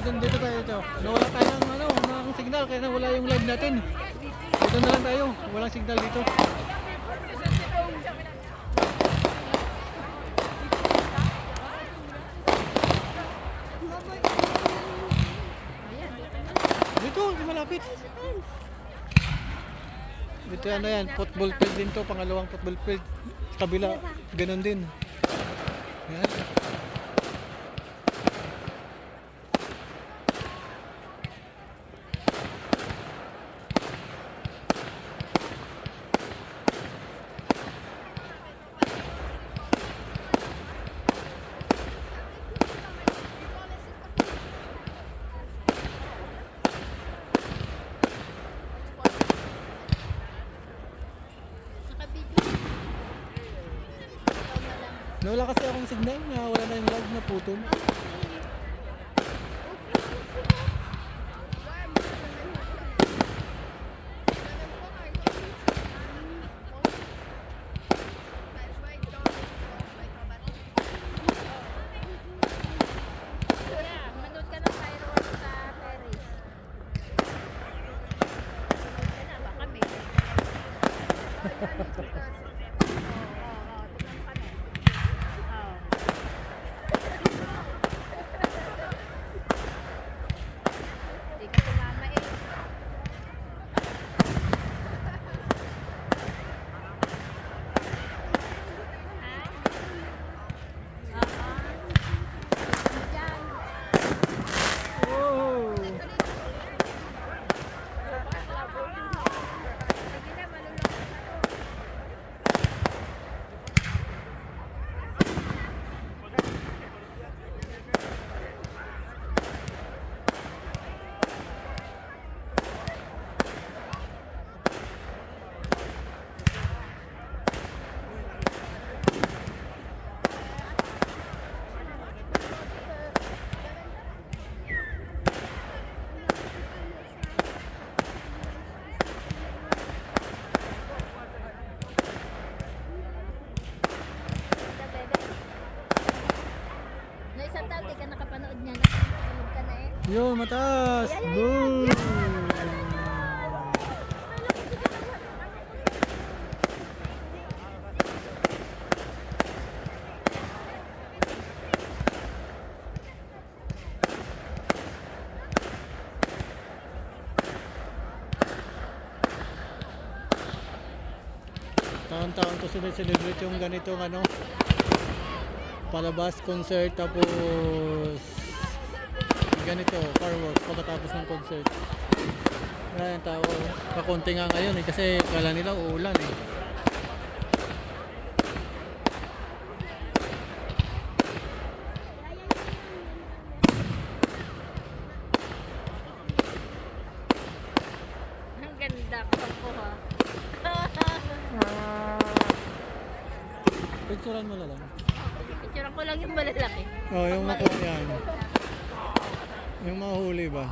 dito tayo dito. Nawala tayo ng signal kaya nawala yung live natin. Dito na lang tayo. Walang signal dito. Dito, di malapit. Dito ano yan, football field din to, pangalawang football field. Sa kabila, ganun din. Yan. Nawala kasi akong signal, wala na yung live na putol. Manood ka ng fireworks sa Paris. Baka may. Oh! No, isang taon, di ka nakapanood niya na. Sunod ka na eh. Yun, mataas! Boom! Taon-taon to celebrate yung ganitong palabas, concert, tapos ganito, fireworks pagkatapos ng concert. Kaya yung tao, kakunti nga ngayon kasi kala nila uulan eh. Ang ganda ko ha. Picturean mo na lang. Picturean ko lang yung malalaki. Oh, yung yan. Yung mahuli ba?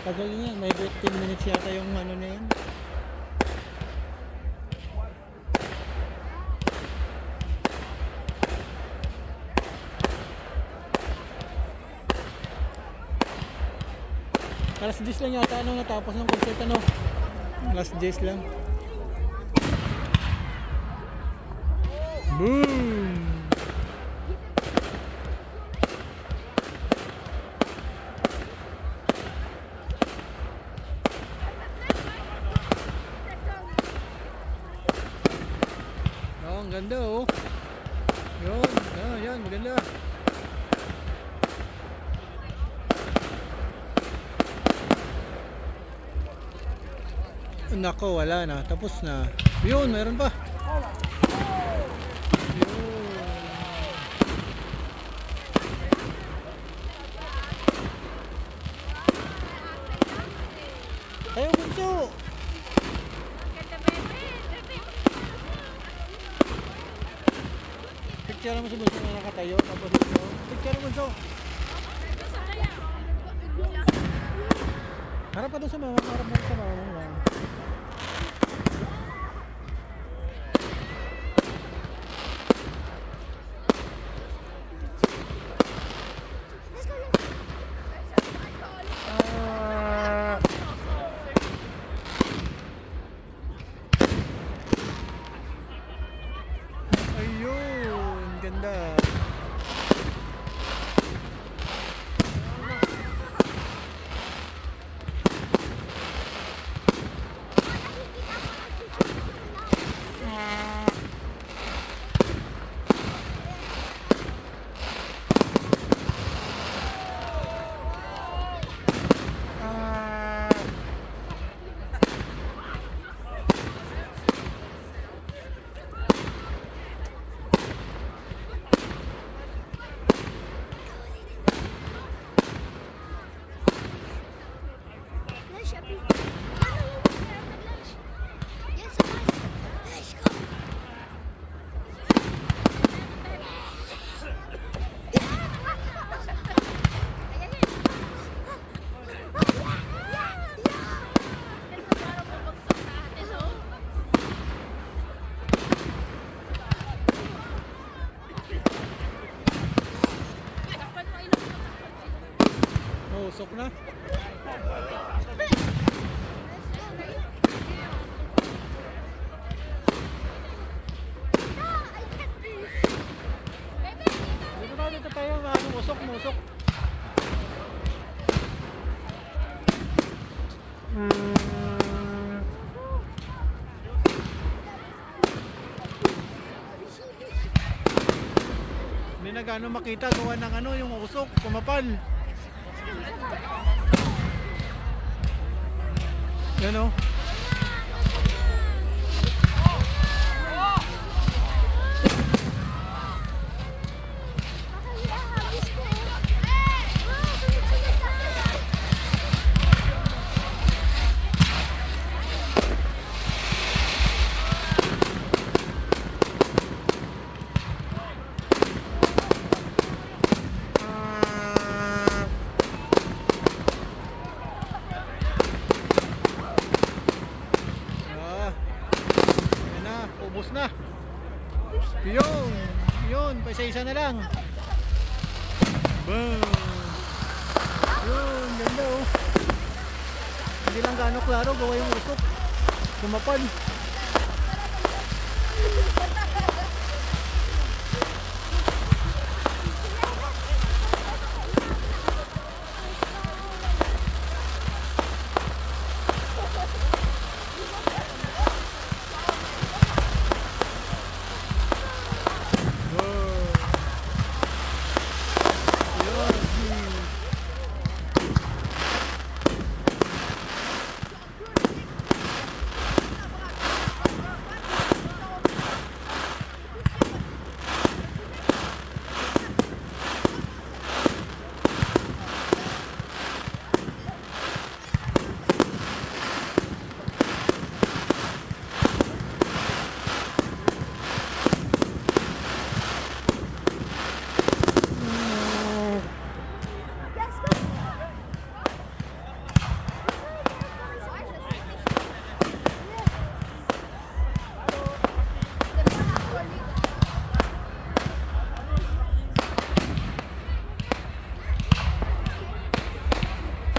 Tagal niya, may 15 minutes yata yung na yan. Alas 10 lang yata natapos ng concert Alas 10 lang. Boom! Oh, ang ganda oh. Yun, yan, maganda. Nako, wala na. Tapos na. Yun, mayroon pa. Ayaw, bunso. Picture mo si bunso na nakatayo. Tapos ito. Picture mo bunso. Harap pa doon sa mama. Harap mo sa mama. gaano makita gawa ng ano, yung usok, kumapal. Yan o. Yan na, ubos na. Yun, pa isa-isa na lang. Boom. Yun, ganda oh. Hindi lang gaano klaro, gawa yung usok. Kumapal.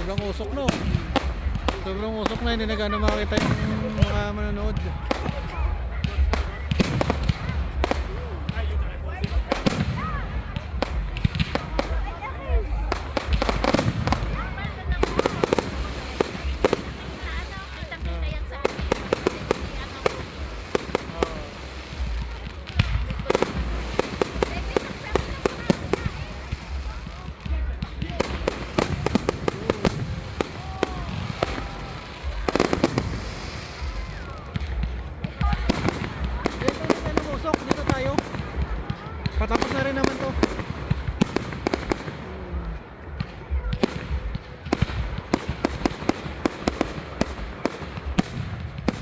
Sobrang usok no. Sobrang usok na, hindi na gano'n makakita yung mga manonood. Dito tayo. Patapos na rin naman to.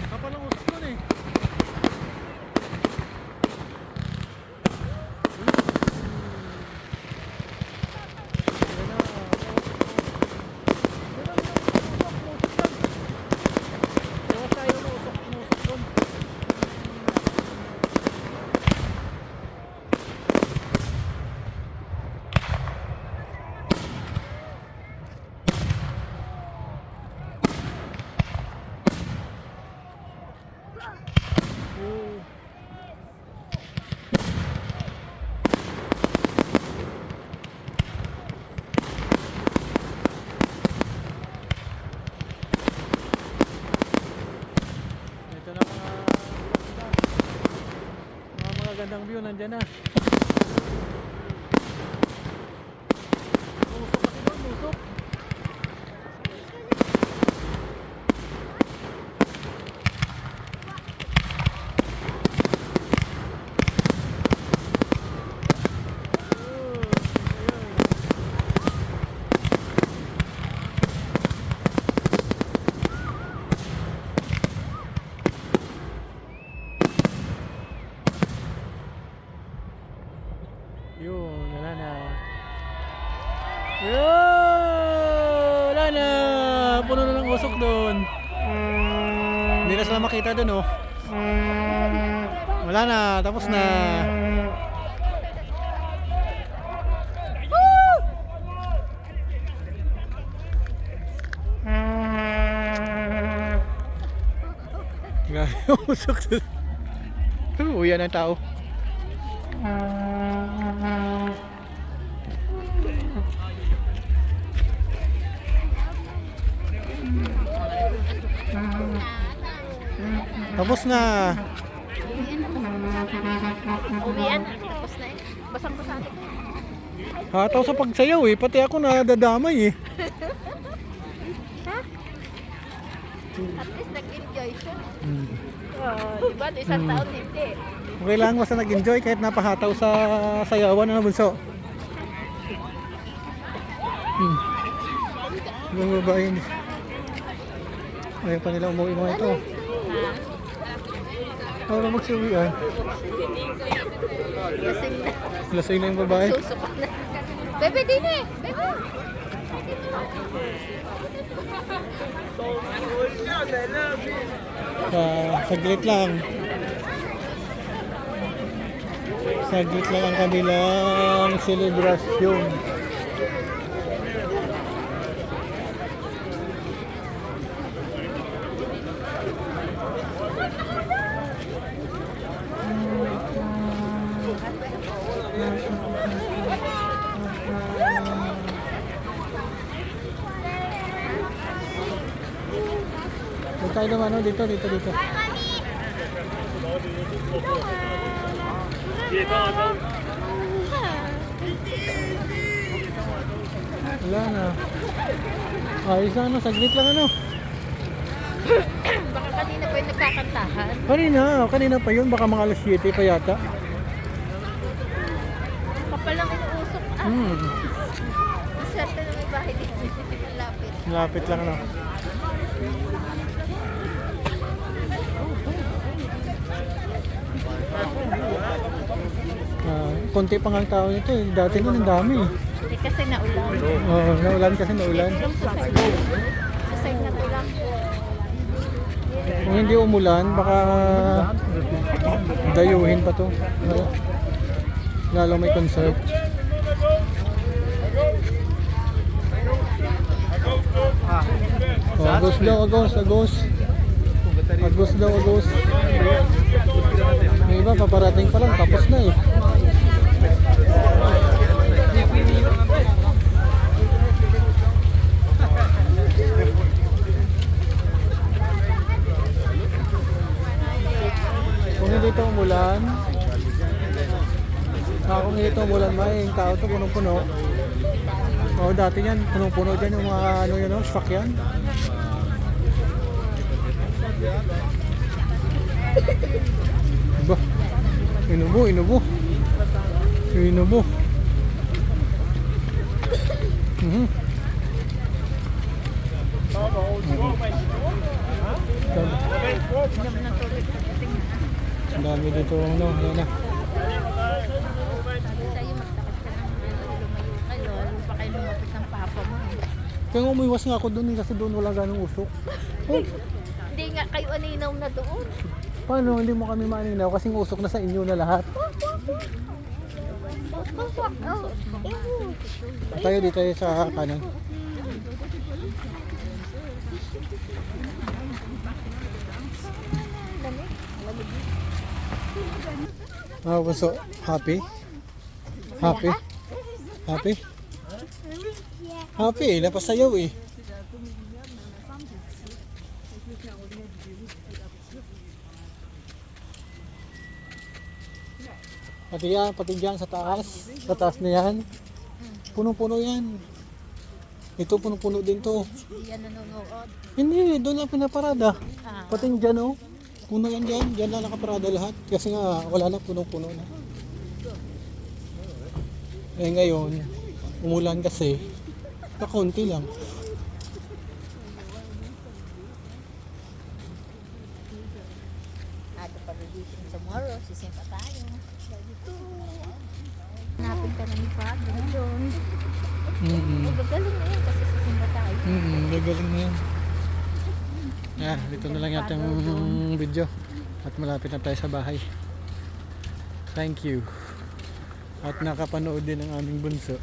Kapal ang usok nun eh. Gawas tayo ng usok dun. Ito na mga magagandang view, nandyan na. Usok kasi doon, usok. Yun, wala na. Yun, wala na. Puno na ng usok doon. Hindi na sila makita doon, oh. Wala na, tapos na. Grabe yung usok doon. Uwi ng tao. Tapos na. Uwian. Tapos na eh. Basang-basa. Hataw sa pagsayaw eh. Pati ako nadadamay eh. At least nag-enjoy siya. Hmm. Diba? Isang taon hindi. Okay lang basta nag-enjoy kahit napahataw sa sayawan na bunso. Yung babae yun. Ayaw pa nila umuwi mga ito. Ayaw na magsuwi ah. Lasing na. Lasing na yung babae. Susuka na. Bebe, din eh. Bebe. Saglit lang. Saglit lang ang kanilang selebrasyon. Huwag tayo naman, no? Dito. Wala na. Ayos na, ano? Saglit lang, ano? Baka kanina pa yung nagkakantahan. Kanina pa yun. Baka mga alas 7 pa yata. Kapalang inuusok. Swerte na may bahay dito. Lapit. Lapit lang, no? Konti pa nga ang tao nito eh. Dati nun ang dami eh. Kasi naulan. Naulan kasi naulan. Lang sa side. Sa side na to lang. Kung hindi umulan, baka dayuhin pa to. Lalo may concert. Agos daw, agos. May iba, paparating pa lang, tapos na eh. Kung hindi ito umulan, yung tao to punong-puno. Oo, dati yan, punong-puno dyan yung mga sakyan. Ba, inubo. Ang dami dito, yan na. Sabi sa'yo, magtakad ka ng lumayo kayo. Lalo pa kayo lumapit ng papa mo. Kaya nga umiwas nga ako doon kasi doon wala ganong usok. Hindi nga kayo aninaw na doon. Paano hindi mo kami maninaw kasing usok na sa inyo na lahat? Tayo dito tayo sa kanan. So happy? Napasayaw eh. Pati dyan sa taas na yan. Punong-puno yan. Ito punong-puno din to. Hindi yan nanonood. Hindi, doon lang pinaparada. Ah. Pati dyan oh. Puno yan dyan. Dyan lang nakaparada lahat. Kasi nga wala na, punong-puno na. Eh ngayon, umulan kasi. Kakunti lang. Ato pag-releasing tomorrow, sisimpa tayo. Hanapin ka na ni Father doon. Gagaling na yun kasi sisimpa tayo. Gagaling na yan. Dito na lang yata yung video. At malapit na tayo sa bahay. Thank you. At nakapanood din ang aming bunso.